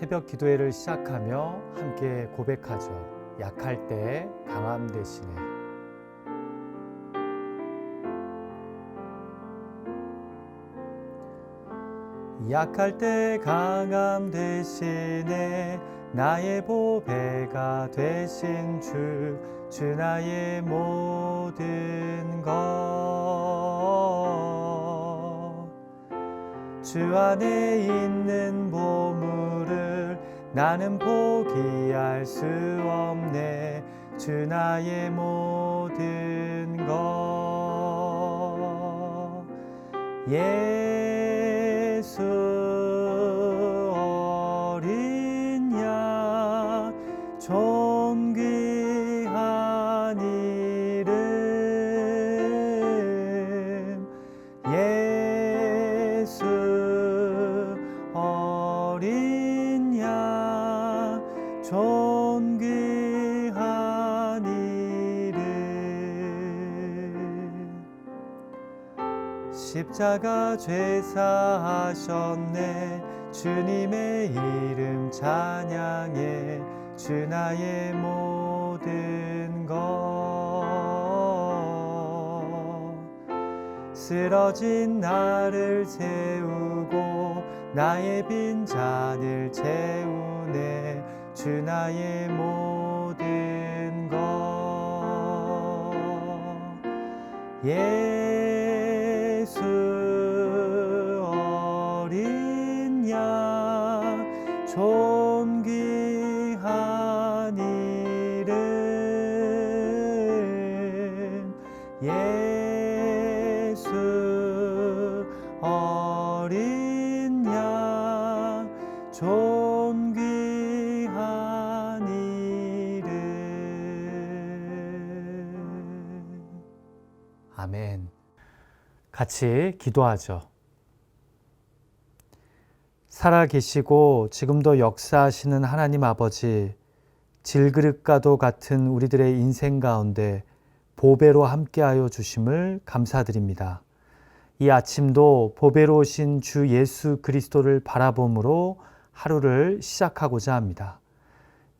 새벽 기도회를 시작하며 함께 고백하죠. 약할 때 강함 되시네. 약할 때 강함 되시네. 나의 보배가 되신 주 나의 모든 것. 주 안에 있는 보물을 나는 포기할 수 없네. 주 나의 모든 것. 예수 어린 양 존귀한 이름. 예수 어린 양 존귀한 이름. 십자가 죄사하셨네. 주님의 이름 찬양해. 주 나의 모든 것. 쓰러진 나를 세우고 나의 빈잔을 채우네. 주 나의 모든 것. 예수 어린 양 존귀한 이름. 예수 어린 양 존귀한 이름. 아멘. 같이 기도하죠. 살아계시고 지금도 역사하시는 하나님 아버지, 질그릇과도 같은 우리들의 인생 가운데 보배로 함께하여 주심을 감사드립니다. 이 아침도 보배로 오신 주 예수 그리스도를 바라봄으로 하루를 시작하고자 합니다.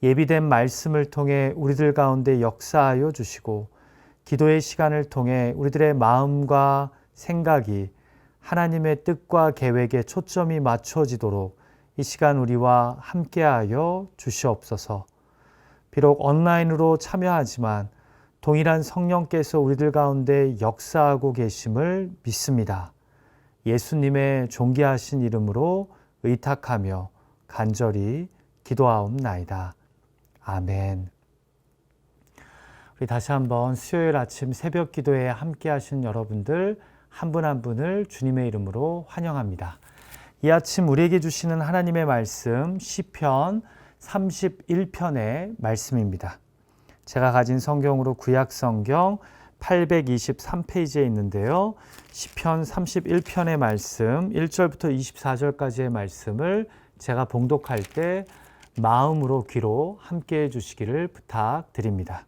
예비된 말씀을 통해 우리들 가운데 역사하여 주시고, 기도의 시간을 통해 우리들의 마음과 생각이 하나님의 뜻과 계획에 초점이 맞춰지도록 이 시간 우리와 함께하여 주시옵소서. 비록 온라인으로 참여하지만 동일한 성령께서 우리들 가운데 역사하고 계심을 믿습니다. 예수님의 존귀하신 이름으로 의탁하며 간절히 기도하옵나이다. 아멘. 우리 다시 한번 수요일 아침 새벽 기도에 함께 하신 여러분들 한 분 한 분을 주님의 이름으로 환영합니다. 이 아침 우리에게 주시는 하나님의 말씀 시편 31편의 말씀입니다. 제가 가진 성경으로 구약 성경 823페이지에 있는데요. 시편 31편의 말씀 1절부터 24절까지의 말씀을 제가 봉독할 때 마음으로 귀로 함께해 주시기를 부탁드립니다.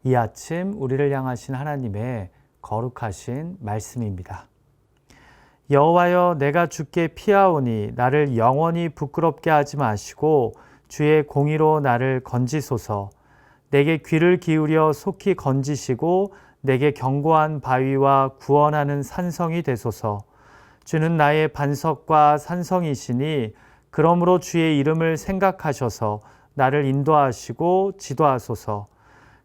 이 아침 우리를 향하신 하나님의 거룩하신 말씀입니다. 여호와여, 내가 주께 피하오니 나를 영원히 부끄럽게 하지 마시고 주의 공의로 나를 건지소서. 내게 귀를 기울여 속히 건지시고 내게 견고한 바위와 구원하는 산성이 되소서. 주는 나의 반석과 산성이시니 그러므로 주의 이름을 생각하셔서 나를 인도하시고 지도하소서.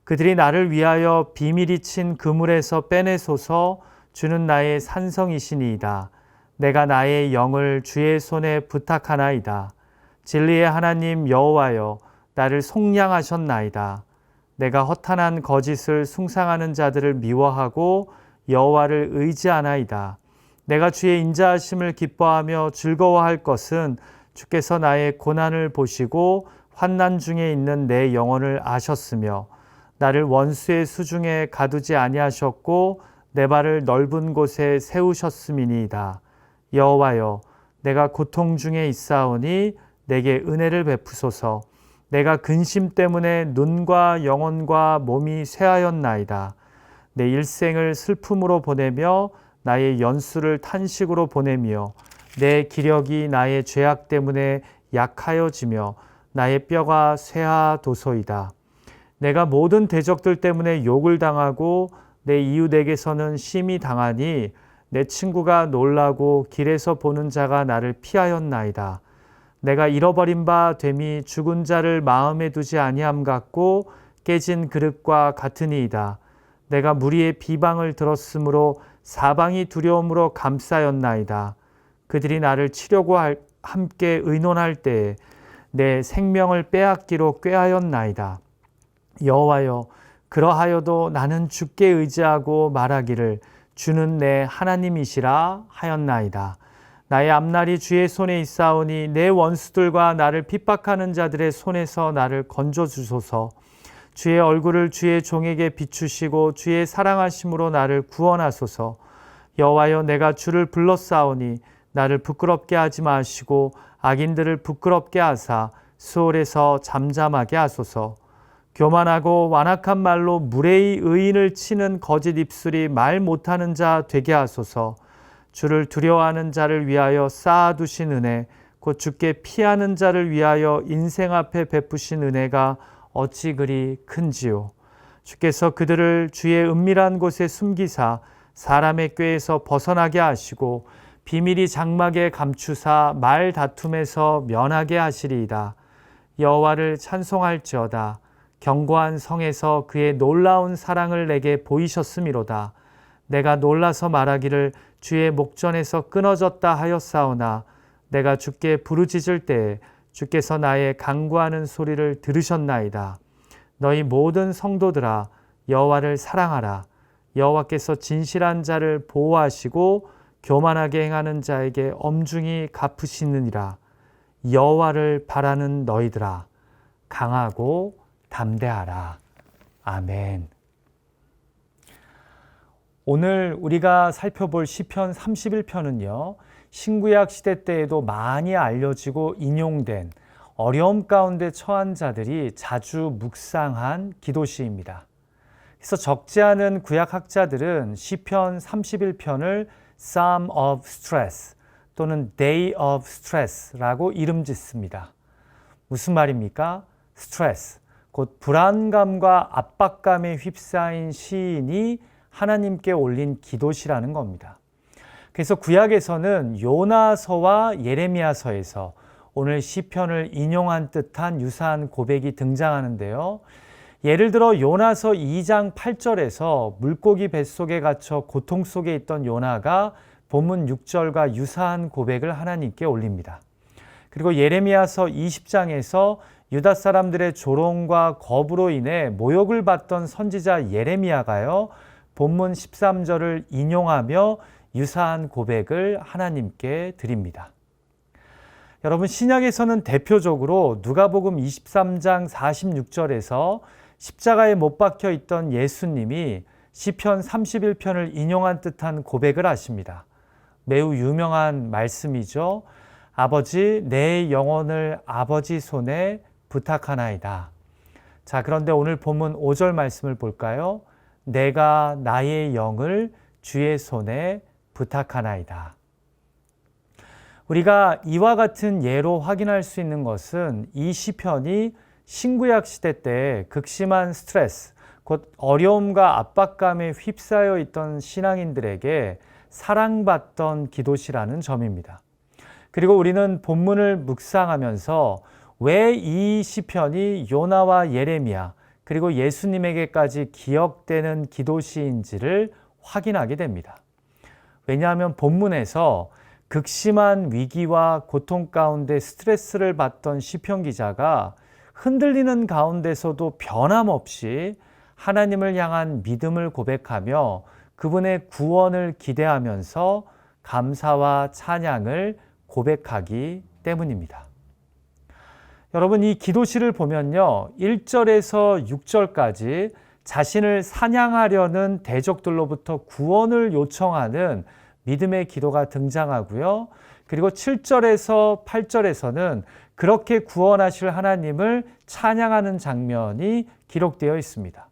그들이 나를 위하여 비밀이 친 그물에서 빼내소서. 주는 나의 산성이시니이다. 내가 나의 영을 주의 손에 부탁하나이다. 진리의 하나님 여호와여, 나를 속량하셨나이다. 내가 허탄한 거짓을 숭상하는 자들을 미워하고 여호와를 의지하나이다. 내가 주의 인자하심을 기뻐하며 즐거워할 것은 주께서 나의 고난을 보시고 환난 중에 있는 내 영혼을 아셨으며 나를 원수의 수중에 가두지 아니하셨고 내 발을 넓은 곳에 세우셨음이니이다. 여호와여, 내가 고통 중에 있사오니 내게 은혜를 베푸소서. 내가 근심 때문에 눈과 영혼과 몸이 쇠하였나이다. 내 일생을 슬픔으로 보내며 나의 연수를 탄식으로 보내며 내 기력이 나의 죄악 때문에 약하여지며 나의 뼈가 쇠하도소이다. 내가 모든 대적들 때문에 욕을 당하고 내 이웃에게서는 심히 당하니 내 친구가 놀라고 길에서 보는 자가 나를 피하였나이다. 내가 잃어버린 바 됨이 죽은 자를 마음에 두지 아니함 같고 깨진 그릇과 같으니이다. 내가 무리의 비방을 들었으므로 사방이 두려움으로 감싸였나이다. 그들이 나를 치려고 함께 의논할 때에 내 생명을 빼앗기로 꾀하였나이다. 여호와여, 그러하여도 나는 주께 의지하고 말하기를 주는 내 하나님이시라 하였나이다. 나의 앞날이 주의 손에 있사오니 내 원수들과 나를 핍박하는 자들의 손에서 나를 건져주소서. 주의 얼굴을 주의 종에게 비추시고 주의 사랑하심으로 나를 구원하소서. 여호와여, 내가 주를 불렀사오니 나를 부끄럽게 하지 마시고 악인들을 부끄럽게 하사 수월에서 잠잠하게 하소서. 교만하고 완악한 말로 무례히 의인을 치는 거짓 입술이 말 못하는 자 되게 하소서. 주를 두려워하는 자를 위하여 쌓아두신 은혜, 곧 주께 피하는 자를 위하여 인생 앞에 베푸신 은혜가 어찌 그리 큰지요. 주께서 그들을 주의 은밀한 곳에 숨기사 사람의 꾀에서 벗어나게 하시고 비밀이 장막에 감추사 말 다툼에서 면하게 하시리이다. 여호와를 찬송할지어다. 견고한 성에서 그의 놀라운 사랑을 내게 보이셨음이로다. 내가 놀라서 말하기를 주의 목전에서 끊어졌다 하였사오나 내가 주께 부르짖을 때에 주께서 나의 간구하는 소리를 들으셨나이다. 너희 모든 성도들아, 여호와를 사랑하라. 여호와께서 진실한 자를 보호하시고 교만하게 행하는 자에게 엄중히 갚으시느니라. 여호와를 바라는 너희들아, 강하고 담대하라. 아멘. 오늘 우리가 살펴볼 시편 31편은요. 신구약 시대 때에도 많이 알려지고 인용된 어려움 가운데 처한 자들이 자주 묵상한 기도시입니다. 그래서 적지 않은 구약 학자들은 시편 31편을 Psalm of Stress 또는 Day of Stress라고 이름 짓습니다. 무슨 말입니까? 스트레스, 곧 불안감과 압박감에 휩싸인 시인이 하나님께 올린 기도시라는 겁니다. 그래서 구약에서는 요나서와 예레미야서에서 오늘 시편을 인용한 듯한 유사한 고백이 등장하는데요. 예를 들어 요나서 2장 8절에서 물고기 뱃속에 갇혀 고통 속에 있던 요나가 본문 6절과 유사한 고백을 하나님께 올립니다. 그리고 예레미야서 20장에서 유다 사람들의 조롱과 겁으로 인해 모욕을 받던 선지자 예레미야가요, 본문 13절을 인용하며 유사한 고백을 하나님께 드립니다. 여러분, 신약에서는 대표적으로 누가복음 23장 46절에서 십자가에 못 박혀 있던 예수님이 시편 31편을 인용한 듯한 고백을 하십니다. 매우 유명한 말씀이죠. 아버지, 내 영혼을 아버지 손에 부탁하나이다. 자, 그런데 오늘 본문 5절 말씀을 볼까요? 내가 나의 영을 주의 손에 부탁하나이다. 우리가 이와 같은 예로 확인할 수 있는 것은 이 시편이 신구약 시대 때 극심한 스트레스, 곧 어려움과 압박감에 휩싸여 있던 신앙인들에게 사랑받던 기도시라는 점입니다. 그리고 우리는 본문을 묵상하면서 왜 이 시편이 요나와 예레미야 그리고 예수님에게까지 기억되는 기도시인지를 확인하게 됩니다. 왜냐하면 본문에서 극심한 위기와 고통 가운데 스트레스를 받던 시편 기자가 흔들리는 가운데서도 변함없이 하나님을 향한 믿음을 고백하며 그분의 구원을 기대하면서 감사와 찬양을 고백하기 때문입니다. 여러분, 이 기도시를 보면요, 1절에서 6절까지 자신을 사냥하려는 대적들로부터 구원을 요청하는 믿음의 기도가 등장하고요. 그리고 7절에서 8절에서는 그렇게 구원하실 하나님을 찬양하는 장면이 기록되어 있습니다.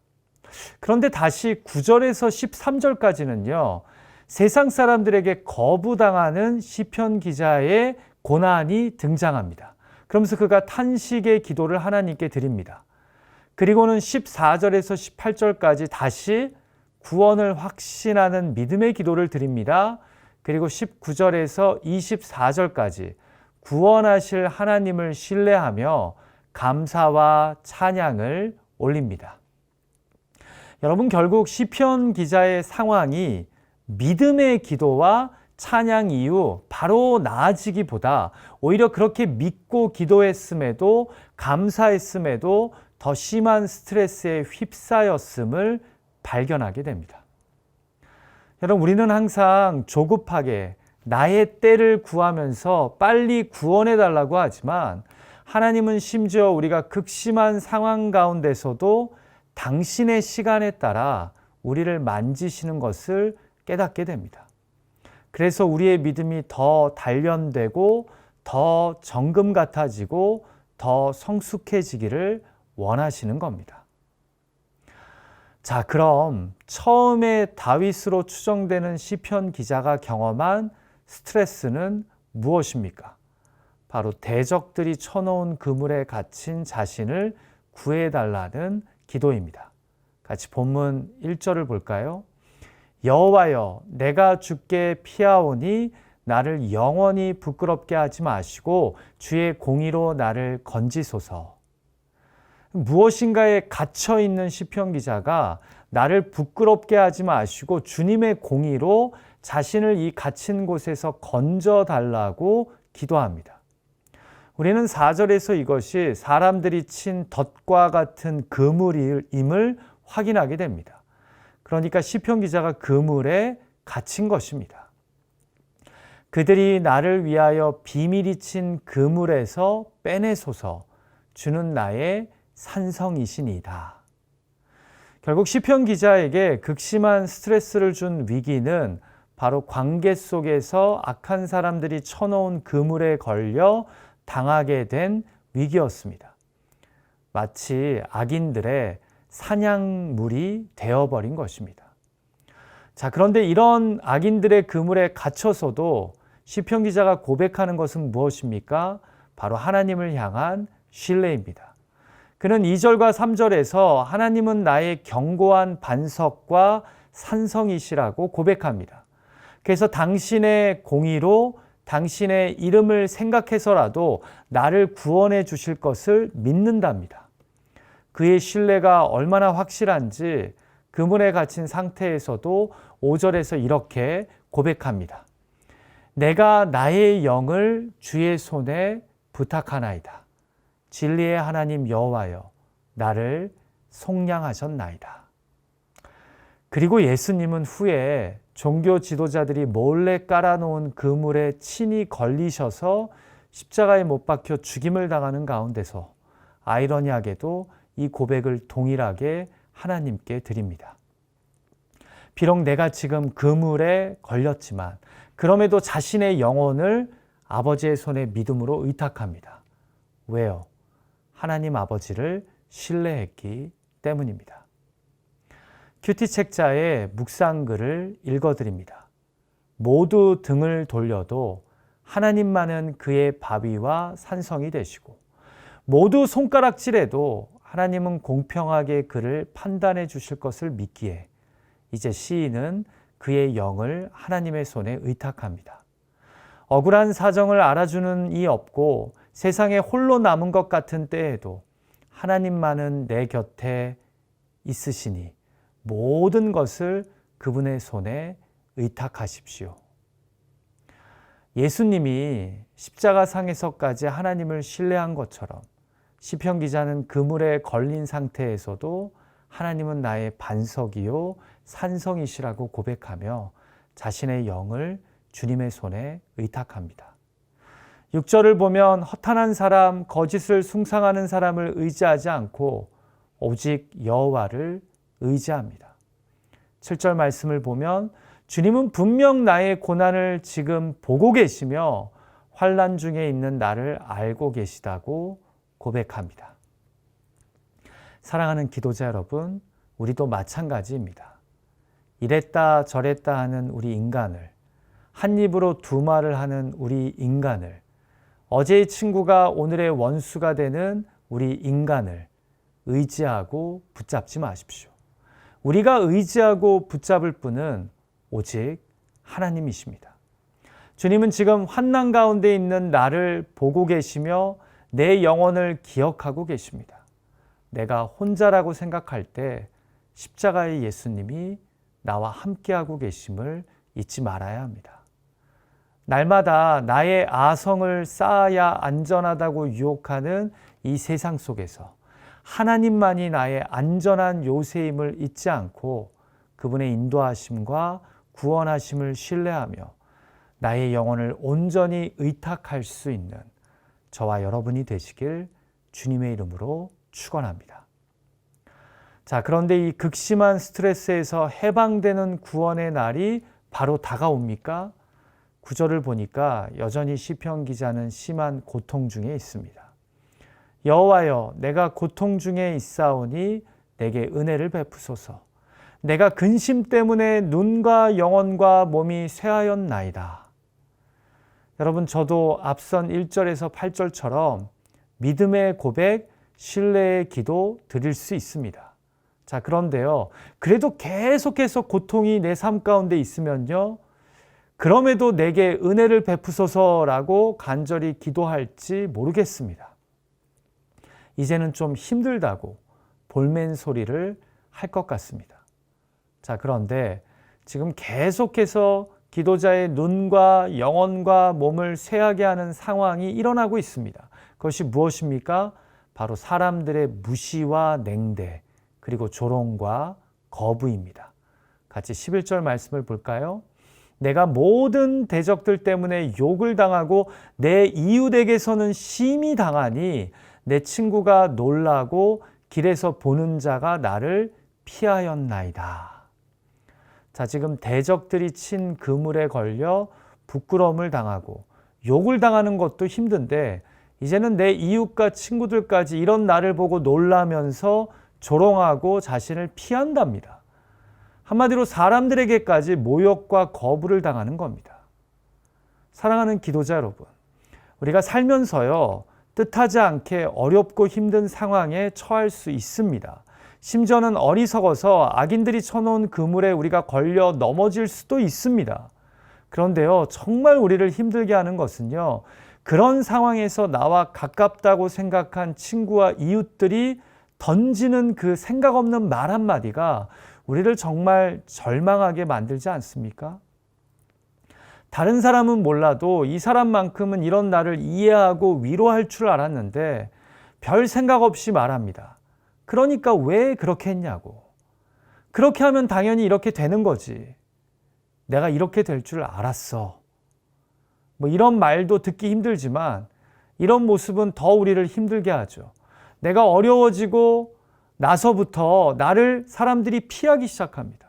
그런데 다시 9절에서 13절까지는요, 세상 사람들에게 거부당하는 시편 기자의 고난이 등장합니다. 그러면서 그가 탄식의 기도를 하나님께 드립니다. 그리고는 14절에서 18절까지 다시 구원을 확신하는 믿음의 기도를 드립니다. 그리고 19절에서 24절까지 구원하실 하나님을 신뢰하며 감사와 찬양을 올립니다. 여러분, 결국 시편 기자의 상황이 믿음의 기도와 찬양 이후 바로 나아지기보다 오히려 그렇게 믿고 기도했음에도 감사했음에도 더 심한 스트레스에 휩싸였음을 발견하게 됩니다. 여러분, 우리는 항상 조급하게 나의 때를 구하면서 빨리 구원해 달라고 하지만 하나님은 심지어 우리가 극심한 상황 가운데서도 당신의 시간에 따라 우리를 만지시는 것을 깨닫게 됩니다. 그래서 우리의 믿음이 더 단련되고 더 정금 같아지고 더 성숙해지기를 원하시는 겁니다. 자, 그럼 처음에 다윗으로 추정되는 시편 기자가 경험한 스트레스는 무엇입니까? 바로 대적들이 쳐놓은 그물에 갇힌 자신을 구해달라는 기도입니다. 같이 본문 1절을 볼까요? 여호와여, 내가 주께 피하오니 나를 영원히 부끄럽게 하지 마시고 주의 공의로 나를 건지소서. 무엇인가에 갇혀 있는 시편 기자가 나를 부끄럽게 하지 마시고 주님의 공의로 자신을 이 갇힌 곳에서 건져달라고 기도합니다. 우리는 4절에서 이것이 사람들이 친 덫과 같은 그물임을 확인하게 됩니다. 그러니까 시편 기자가 그물에 갇힌 것입니다. 그들이 나를 위하여 비밀이 친 그물에서 빼내소서. 주는 나의 산성이시니이다. 결국 시편 기자에게 극심한 스트레스를 준 위기는 바로 관계 속에서 악한 사람들이 쳐놓은 그물에 걸려 당하게 된 위기였습니다. 마치 악인들의 사냥물이 되어버린 것입니다. 자, 그런데 이런 악인들의 그물에 갇혀서도 시편 기자가 고백하는 것은 무엇입니까? 바로 하나님을 향한 신뢰입니다. 그는 2절과 3절에서 하나님은 나의 견고한 반석과 산성이시라고 고백합니다. 그래서 당신의 공의로 당신의 이름을 생각해서라도 나를 구원해 주실 것을 믿는답니다. 그의 신뢰가 얼마나 확실한지 그물에 갇힌 상태에서도 5절에서 이렇게 고백합니다. 내가 나의 영을 주의 손에 부탁하나이다. 진리의 하나님 여호와여, 나를 속량하셨나이다. 그리고 예수님은 후에 종교 지도자들이 몰래 깔아놓은 그물에 친히 걸리셔서 십자가에 못 박혀 죽임을 당하는 가운데서 아이러니하게도 이 고백을 동일하게 하나님께 드립니다. 비록 내가 지금 그물에 걸렸지만 그럼에도 자신의 영혼을 아버지의 손에 믿음으로 의탁합니다. 왜요? 하나님 아버지를 신뢰했기 때문입니다. 큐티 책자의 묵상글을 읽어드립니다. 모두 등을 돌려도 하나님만은 그의 바위와 산성이 되시고 모두 손가락질해도 하나님은 공평하게 그를 판단해 주실 것을 믿기에 이제 시인은 그의 영을 하나님의 손에 의탁합니다. 억울한 사정을 알아주는 이 없고 세상에 홀로 남은 것 같은 때에도 하나님만은 내 곁에 있으시니 모든 것을 그분의 손에 의탁하십시오. 예수님이 십자가상에서까지 하나님을 신뢰한 것처럼 시편 기자는 그물에 걸린 상태에서도 하나님은 나의 반석이요 산성이시라고 고백하며 자신의 영을 주님의 손에 의탁합니다. 6절을 보면 허탄한 사람, 거짓을 숭상하는 사람을 의지하지 않고 오직 여호와를 의지합니다. 7절 말씀을 보면 주님은 분명 나의 고난을 지금 보고 계시며 환난 중에 있는 나를 알고 계시다고 고백합니다. 사랑하는 기도자 여러분, 우리도 마찬가지입니다. 이랬다 저랬다 하는 우리 인간을, 한 입으로 두 말을 하는 우리 인간을, 어제의 친구가 오늘의 원수가 되는 우리 인간을 의지하고 붙잡지 마십시오. 우리가 의지하고 붙잡을 분은 오직 하나님이십니다. 주님은 지금 환난 가운데 있는 나를 보고 계시며 내 영혼을 기억하고 계십니다. 내가 혼자라고 생각할 때 십자가의 예수님이 나와 함께하고 계심을 잊지 말아야 합니다. 날마다 나의 아성을 쌓아야 안전하다고 유혹하는 이 세상 속에서 하나님만이 나의 안전한 요새임을 잊지 않고 그분의 인도하심과 구원하심을 신뢰하며 나의 영혼을 온전히 의탁할 수 있는 저와 여러분이 되시길 주님의 이름으로 축원합니다. 자, 그런데 이 극심한 스트레스에서 해방되는 구원의 날이 바로 다가옵니까? 구절을 보니까 여전히 시편 기자는 심한 고통 중에 있습니다. 여호와여, 내가 고통 중에 있사오니 내게 은혜를 베푸소서. 내가 근심 때문에 눈과 영혼과 몸이 쇠하였나이다. 여러분, 저도 앞선 1절에서 8절처럼 믿음의 고백, 신뢰의 기도 드릴 수 있습니다. 자, 그런데요, 그래도 계속해서 고통이 내 삶 가운데 있으면요, 그럼에도 내게 은혜를 베푸소서라고 간절히 기도할지 모르겠습니다. 이제는 좀 힘들다고 볼멘 소리를 할 것 같습니다. 자, 그런데 지금 계속해서 기도자의 눈과 영혼과 몸을 쇠하게 하는 상황이 일어나고 있습니다. 그것이 무엇입니까? 바로 사람들의 무시와 냉대, 그리고 조롱과 거부입니다. 같이 11절 말씀을 볼까요? 내가 모든 대적들 때문에 욕을 당하고 내 이웃에게서는 심히 당하니 내 친구가 놀라고 길에서 보는 자가 나를 피하였나이다. 자, 지금 대적들이 친 그물에 걸려 부끄러움을 당하고 욕을 당하는 것도 힘든데 이제는 내 이웃과 친구들까지 이런 나를 보고 놀라면서 조롱하고 자신을 피한답니다. 한마디로 사람들에게까지 모욕과 거부를 당하는 겁니다. 사랑하는 기도자 여러분, 우리가 살면서요, 뜻하지 않게 어렵고 힘든 상황에 처할 수 있습니다. 심지어는 어리석어서 악인들이 쳐놓은 그물에 우리가 걸려 넘어질 수도 있습니다. 그런데요, 정말 우리를 힘들게 하는 것은요, 그런 상황에서 나와 가깝다고 생각한 친구와 이웃들이 던지는 그 생각 없는 말 한마디가 우리를 정말 절망하게 만들지 않습니까? 다른 사람은 몰라도 이 사람만큼은 이런 나를 이해하고 위로할 줄 알았는데 별 생각 없이 말합니다. 그러니까 왜 그렇게 했냐고. 그렇게 하면 당연히 이렇게 되는 거지. 내가 이렇게 될 줄 알았어. 뭐 이런 말도 듣기 힘들지만 이런 모습은 더 우리를 힘들게 하죠. 내가 어려워지고 나서부터 나를 사람들이 피하기 시작합니다.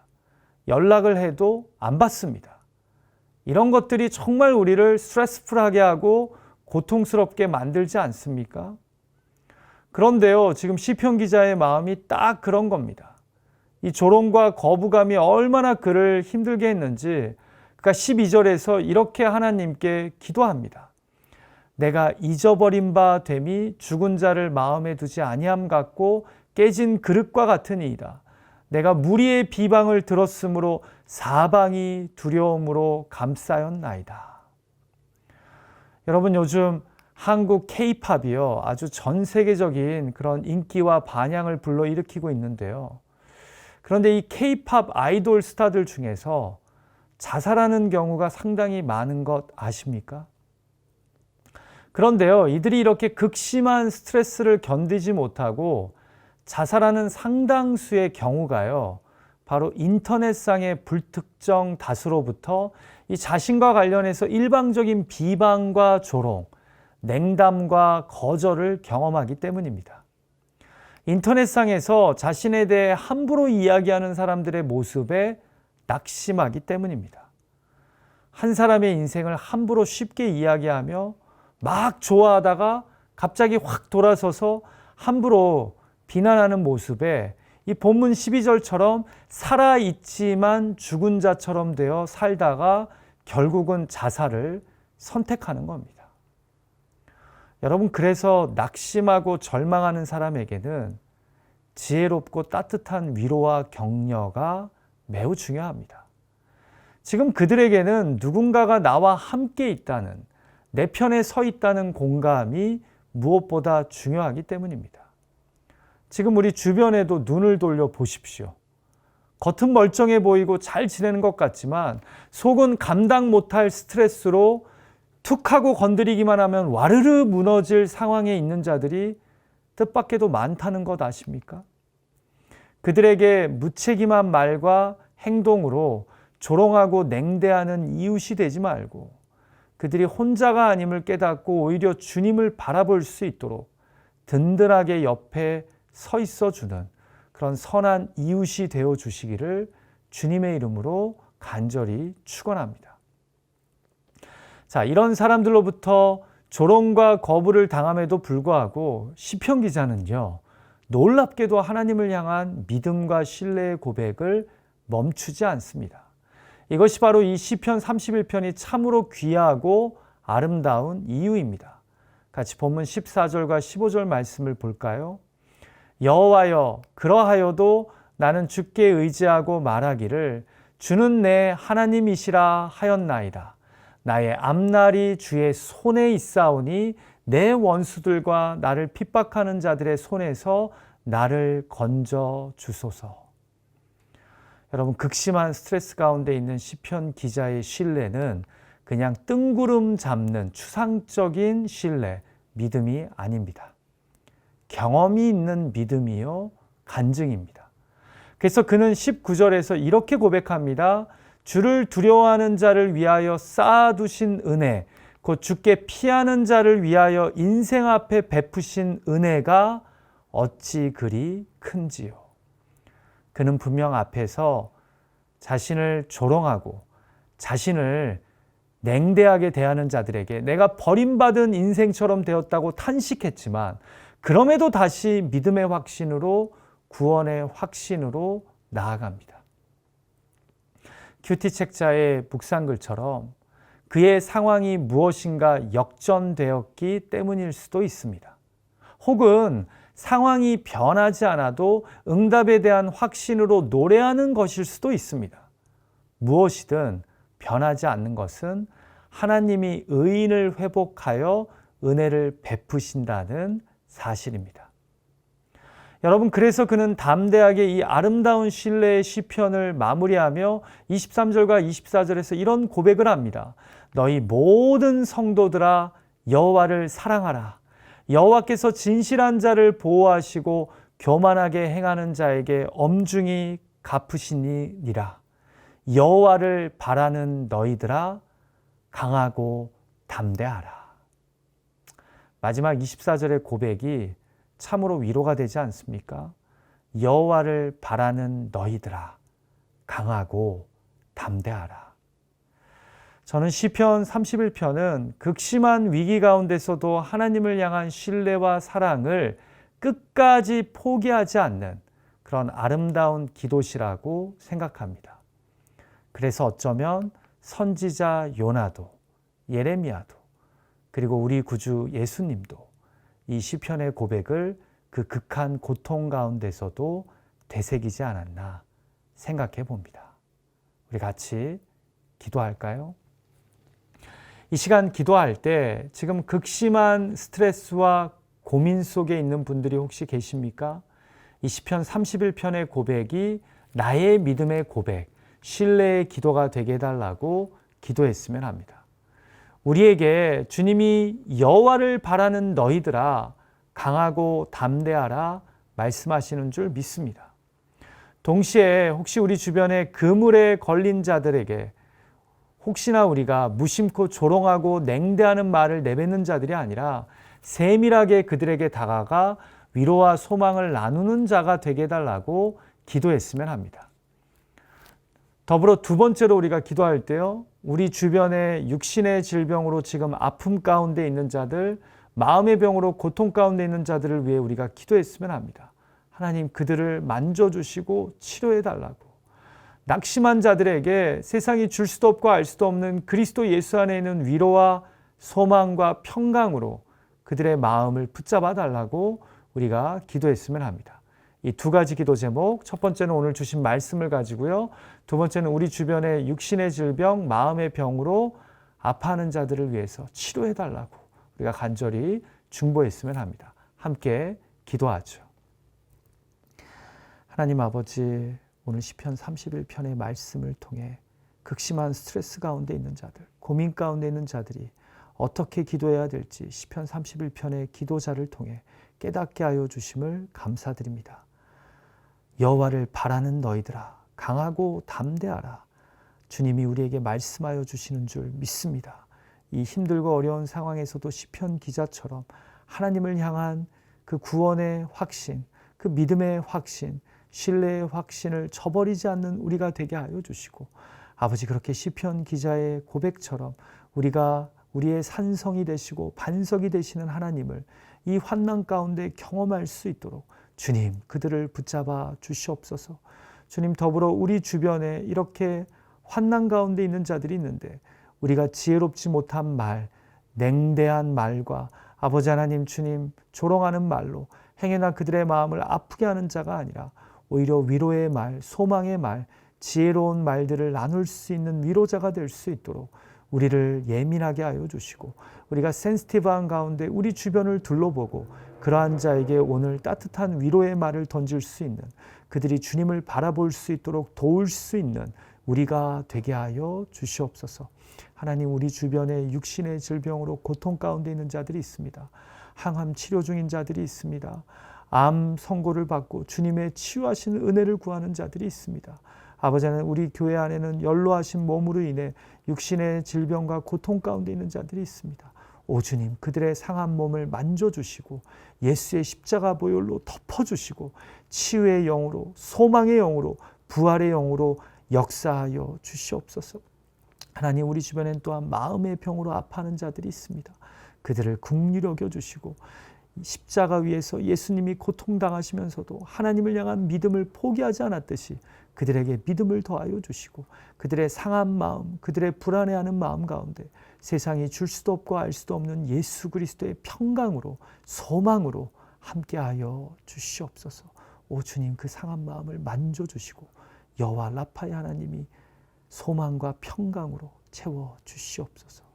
연락을 해도 안 받습니다. 이런 것들이 정말 우리를 스트레스풀하게 하고 고통스럽게 만들지 않습니까? 그런데요, 지금 시편 기자의 마음이 딱 그런 겁니다. 이 조롱과 거부감이 얼마나 그를 힘들게 했는지 그러니까 12절에서 이렇게 하나님께 기도합니다. 내가 잊어버린 바 됨이 죽은 자를 마음에 두지 아니함 같고 깨진 그릇과 같으니이다. 내가 무리의 비방을 들었으므로 사방이 두려움으로 감싸였나이다. 여러분, 요즘 한국 K-팝이요, 아주 전 세계적인 그런 인기와 반향을 불러일으키고 있는데요. 그런데 이 K-팝 아이돌 스타들 중에서 자살하는 경우가 상당히 많은 것 아십니까? 그런데요, 이들이 이렇게 극심한 스트레스를 견디지 못하고 자살하는 상당수의 경우가요, 바로 인터넷상의 불특정 다수로부터 이 자신과 관련해서 일방적인 비방과 조롱, 냉담과 거절을 경험하기 때문입니다. 인터넷상에서 자신에 대해 함부로 이야기하는 사람들의 모습에 낙심하기 때문입니다. 한 사람의 인생을 함부로 쉽게 이야기하며 막 좋아하다가 갑자기 확 돌아서서 함부로 비난하는 모습에 이 본문 12절처럼 살아있지만 죽은 자처럼 되어 살다가 결국은 자살을 선택하는 겁니다. 여러분, 그래서 낙심하고 절망하는 사람에게는 지혜롭고 따뜻한 위로와 격려가 매우 중요합니다. 지금 그들에게는 누군가가 나와 함께 있다는, 내 편에 서 있다는 공감이 무엇보다 중요하기 때문입니다. 지금 우리 주변에도 눈을 돌려 보십시오. 겉은 멀쩡해 보이고 잘 지내는 것 같지만 속은 감당 못할 스트레스로 툭 하고 건드리기만 하면 와르르 무너질 상황에 있는 자들이 뜻밖에도 많다는 것 아십니까? 그들에게 무책임한 말과 행동으로 조롱하고 냉대하는 이웃이 되지 말고 그들이 혼자가 아님을 깨닫고 오히려 주님을 바라볼 수 있도록 든든하게 옆에 서 있어 주는 그런 선한 이웃이 되어 주시기를 주님의 이름으로 간절히 축원합니다. 자, 이런 사람들로부터 조롱과 거부를 당함에도 불구하고 시편 기자는요, 놀랍게도 하나님을 향한 믿음과 신뢰의 고백을 멈추지 않습니다. 이것이 바로 이 시편 31편이 참으로 귀하고 아름다운 이유입니다. 같이 본문 14절과 15절 말씀을 볼까요? 여호와여, 그러하여도 나는 주께 의지하고 말하기를 주는 내 하나님이시라 하였나이다. 나의 앞날이 주의 손에 있사오니 내 원수들과 나를 핍박하는 자들의 손에서 나를 건져 주소서. 여러분, 극심한 스트레스 가운데 있는 시편 기자의 신뢰는 그냥 뜬구름 잡는 추상적인 신뢰, 믿음이 아닙니다. 경험이 있는 믿음이요, 간증입니다. 그래서 그는 19절에서 이렇게 고백합니다. 주를 두려워하는 자를 위하여 쌓아두신 은혜, 곧 주께 피하는 자를 위하여 인생 앞에 베푸신 은혜가 어찌 그리 큰지요. 그는 분명 앞에서 자신을 조롱하고 자신을 냉대하게 대하는 자들에게 내가 버림받은 인생처럼 되었다고 탄식했지만 그럼에도 다시 믿음의 확신으로, 구원의 확신으로 나아갑니다. 큐티 책자의 묵상글처럼 그의 상황이 무엇인가 역전되었기 때문일 수도 있습니다. 혹은 상황이 변하지 않아도 응답에 대한 확신으로 노래하는 것일 수도 있습니다. 무엇이든 변하지 않는 것은 하나님이 의인을 회복하여 은혜를 베푸신다는 사실입니다. 여러분, 그래서 그는 담대하게 이 아름다운 신뢰의 시편을 마무리하며 23절과 24절에서 이런 고백을 합니다. 너희 모든 성도들아 여호와를 사랑하라. 여호와께서 진실한 자를 보호하시고 교만하게 행하는 자에게 엄중히 갚으시니라. 여호와를 바라는 너희들아 강하고 담대하라. 마지막 24절의 고백이 참으로 위로가 되지 않습니까? 여호와를 바라는 너희들아 강하고 담대하라. 저는 시편 31편은 극심한 위기 가운데서도 하나님을 향한 신뢰와 사랑을 끝까지 포기하지 않는 그런 아름다운 기도시라고 생각합니다. 그래서 어쩌면 선지자 요나도, 예레미야도, 그리고 우리 구주 예수님도 이 시편의 고백을 그 극한 고통 가운데서도 되새기지 않았나 생각해 봅니다. 우리 같이 기도할까요? 이 시간 기도할 때 지금 극심한 스트레스와 고민 속에 있는 분들이 혹시 계십니까? 이 시편 31편의 고백이 나의 믿음의 고백, 신뢰의 기도가 되게 해달라고 기도했으면 합니다. 우리에게 주님이 여호와를 바라는 너희들아 강하고 담대하라 말씀하시는 줄 믿습니다. 동시에 혹시 우리 주변에 그물에 걸린 자들에게 혹시나 우리가 무심코 조롱하고 냉대하는 말을 내뱉는 자들이 아니라 세밀하게 그들에게 다가가 위로와 소망을 나누는 자가 되게 해달라고 기도했으면 합니다. 더불어 두 번째로 우리가 기도할 때요, 우리 주변에 육신의 질병으로 지금 아픔 가운데 있는 자들, 마음의 병으로 고통 가운데 있는 자들을 위해 우리가 기도했으면 합니다. 하나님 그들을 만져주시고 치료해달라고, 낙심한 자들에게 세상이 줄 수도 없고 알 수도 없는 그리스도 예수 안에 있는 위로와 소망과 평강으로 그들의 마음을 붙잡아 달라고 우리가 기도했으면 합니다. 이 두 가지 기도 제목, 첫 번째는 오늘 주신 말씀을 가지고요. 두 번째는 우리 주변의 육신의 질병, 마음의 병으로 아파하는 자들을 위해서 치료해 달라고 우리가 간절히 중보했으면 합니다. 함께 기도하죠. 하나님 아버지, 오늘 시편 31편의 말씀을 통해 극심한 스트레스 가운데 있는 자들, 고민 가운데 있는 자들이 어떻게 기도해야 될지 시편 31편의 기도자를 통해 깨닫게 하여 주심을 감사드립니다. 여호와를 바라는 너희들아, 강하고 담대하라. 주님이 우리에게 말씀하여 주시는 줄 믿습니다. 이 힘들고 어려운 상황에서도 시편 기자처럼 하나님을 향한 그 구원의 확신, 그 믿음의 확신, 신뢰의 확신을 저버리지 않는 우리가 되게 하여 주시고, 아버지 그렇게 시편 기자의 고백처럼 우리가 우리의 산성이 되시고 반석이 되시는 하나님을 이 환난 가운데 경험할 수 있도록 주님 그들을 붙잡아 주시옵소서. 주님, 더불어 우리 주변에 이렇게 환난 가운데 있는 자들이 있는데 우리가 지혜롭지 못한 말, 냉대한 말과 아버지 하나님 주님 조롱하는 말로 행여나 그들의 마음을 아프게 하는 자가 아니라 오히려 위로의 말, 소망의 말, 지혜로운 말들을 나눌 수 있는 위로자가 될 수 있도록 우리를 예민하게 하여 주시고, 우리가 센시티브한 가운데 우리 주변을 둘러보고 그러한 자에게 오늘 따뜻한 위로의 말을 던질 수 있는, 그들이 주님을 바라볼 수 있도록 도울 수 있는 우리가 되게 하여 주시옵소서. 하나님, 우리 주변에 육신의 질병으로 고통 가운데 있는 자들이 있습니다. 항암 치료 중인 자들이 있습니다. 암 선고를 받고 주님의 치유하신 은혜를 구하는 자들이 있습니다. 아버지 하나님, 우리 교회 안에는 연로하신 몸으로 인해 육신의 질병과 고통 가운데 있는 자들이 있습니다. 오 주님, 그들의 상한 몸을 만져주시고 예수의 십자가 보혈로 덮어주시고 치유의 영으로, 소망의 영으로, 부활의 영으로 역사하여 주시옵소서. 하나님, 우리 주변엔 또한 마음의 병으로 아파하는 자들이 있습니다. 그들을 긍휼히 여겨주시고 십자가 위에서 예수님이 고통당하시면서도 하나님을 향한 믿음을 포기하지 않았듯이 그들에게 믿음을 더하여 주시고 그들의 상한 마음, 그들의 불안해하는 마음 가운데 세상이 줄 수도 없고 알 수도 없는 예수 그리스도의 평강으로, 소망으로 함께하여 주시옵소서. 오 주님, 그 상한 마음을 만져주시고 여호와 라파의 하나님이 소망과 평강으로 채워 주시옵소서.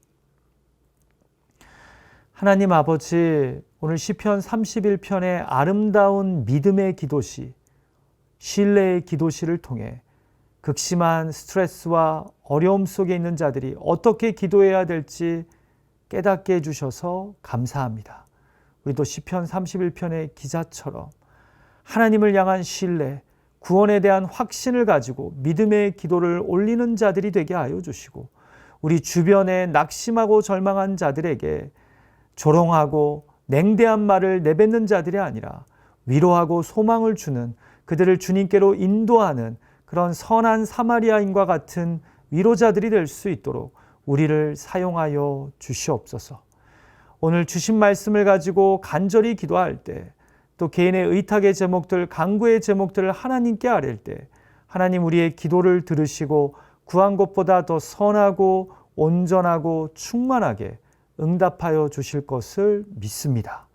하나님 아버지, 오늘 시편 31편의 아름다운 믿음의 기도시, 신뢰의 기도시를 통해 극심한 스트레스와 어려움 속에 있는 자들이 어떻게 기도해야 될지 깨닫게 해주셔서 감사합니다. 우리도 시편 31편의 기자처럼 하나님을 향한 신뢰, 구원에 대한 확신을 가지고 믿음의 기도를 올리는 자들이 되게 하여 주시고, 우리 주변에 낙심하고 절망한 자들에게 조롱하고 냉대한 말을 내뱉는 자들이 아니라 위로하고 소망을 주는, 그들을 주님께로 인도하는 그런 선한 사마리아인과 같은 위로자들이 될 수 있도록 우리를 사용하여 주시옵소서. 오늘 주신 말씀을 가지고 간절히 기도할 때, 또 개인의 의탁의 제목들, 간구의 제목들을 하나님께 아뢰일 때 하나님 우리의 기도를 들으시고 구한 것보다 더 선하고 온전하고 충만하게 응답하여 주실 것을 믿습니다.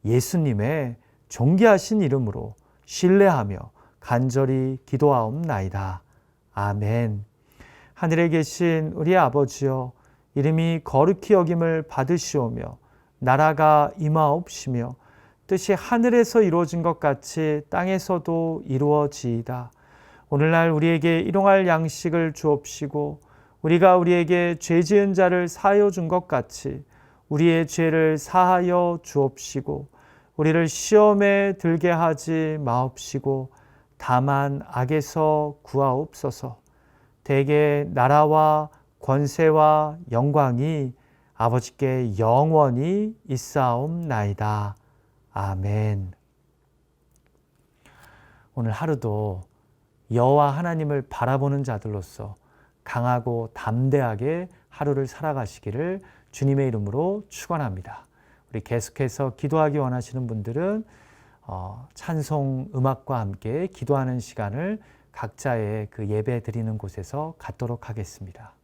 예수님의 존귀하신 이름으로 신뢰하며 간절히 기도하옵나이다. 아멘. 하늘에 계신 우리 아버지여, 이름이 거룩히 여김을 받으시오며 나라가 임하옵시며 뜻이 하늘에서 이루어진 것 같이 땅에서도 이루어지이다. 오늘날 우리에게 일용할 양식을 주옵시고 우리가 우리에게 죄 지은 자를 사하여 준 것 같이 우리의 죄를 사하여 주옵시고 우리를 시험에 들게 하지 마옵시고 다만 악에서 구하옵소서. 대개 나라와 권세와 영광이 아버지께 영원히 있사옵나이다. 아멘. 오늘 하루도 여호와 하나님을 바라보는 자들로서 강하고 담대하게 하루를 살아가시기를 주님의 이름으로 축원합니다. 우리 계속해서 기도하기 원하시는 분들은 찬송 음악과 함께 기도하는 시간을 각자의 그 예배 드리는 곳에서 갖도록 하겠습니다.